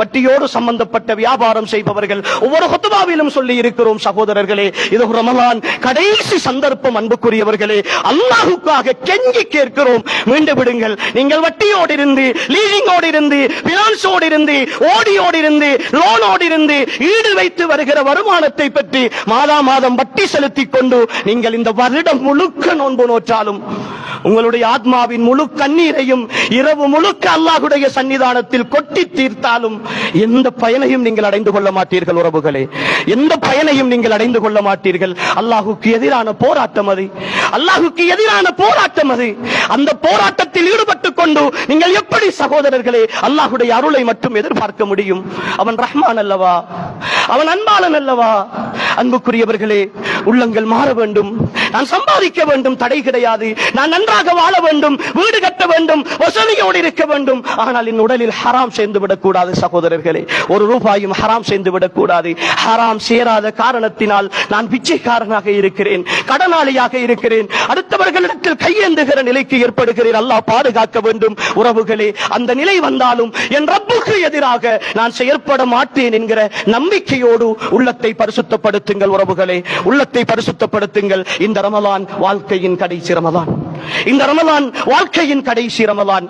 வட்டியோடு சம்பந்தப்பட்ட வியாபாரம் செய்பவர்கள் ஒவ்வொரு ஹுத்பாவிலும் சொல்லி இருக்கிறோம் சகோதரர்களே, இது ரமலான் கடைசி சந்தர்ப்பம். அன்புக்குரியவர்களே, அல்லாஹ்வுக்காக கெஞ்சி கேட்கிறோம், மீண்டு விடுங்கள். நீங்கள் வட்டியோடு இருந்து, லீசிங்கோடு இருந்து, பினான்ஸோடு இருந்து, ஓடியோடு இருந்து, லோனோடு இருந்து ஈடு வைத்து வருகிற வருமானத்தை பற்றி மாதா மாதம் வட்டி செலுத்திக் கொண்டு நீங்கள் இந்த வருடம் முழுக்க நோன்பு நோற்றாலும் உங்களுடைய ஆத்மாவின் முழு கண்ணீரையும் இரவு முழுக்க அல்லாஹ்வுடைய சன்னிதானத்தில் கொட்டி தீர்த்தாலும் எந்த பயனையும் நீங்கள் அடைந்து கொள்ள மாட்டீர்கள். உறவுகளே, எந்த பயனையும் நீங்கள் அடைந்து கொள்ள மாட்டீர்கள். அல்லாஹ்வுக்கு எதிரான போராட்டம் அது, அல்லாஹ்வுக்கு எதிரான போராட்டம் அது. அந்த போராட்டத்தில் ஈடுபட்டுக் கொண்டு நீங்கள் எப்படி சகோதரர்களே அல்லாஹ்வுடைய அருளை மட்டும் எதிர்பார்க்க முடியும்? அவன் ரஹ்மான் அல்லவா, அவன் அன்பாளன் அல்லவா? அன்புக்குரியவர்களே, உள்ளங்கள் மாற வேண்டும். நான் சம்பாதிக்க வேண்டும், தடை கிடையாது. நான் நன்றாக வாழ வேண்டும், வீடு கட்ட வேண்டும், வசதியோடு இருக்க வேண்டும். ஆனால் என் உடலில் ஹராம் சேர்ந்து விடக்கூடாது சகோதரர்களே. ஒரு ரூபாயும் ஹராம் சேர்ந்து விடக்கூடாது. ஹராம் சேராத காரணத்தினால் நான் பிச்சைக்காரனாக இருக்கிறேன், கடனாளியாக இருக்கிறேன், அடுத்தவர்களிடத்தில் கையேந்துகிற நிலைக்கு ஏற்படுகிறேன். அல்லாஹ் பாதுகாக்க வேண்டும். உறவுகளே, அந்த நிலை வந்தாலும் என் ரப்புக்கு எதிராக நான் செயற்பட மாட்டேன் என்கிற நம்பிக்கையோடு உள்ளத்தை பரிசுத்தப்படுத்துங்கள். உறவுகளே, உள்ளத்தை பரிசுத்தப்படுத்துங்கள். இந்த ரமலான் வாழ்க்கையின் கடைசி ரமலான், இந்த ரமலான் வாழ்க்கையின் கடைசி ரமலான்.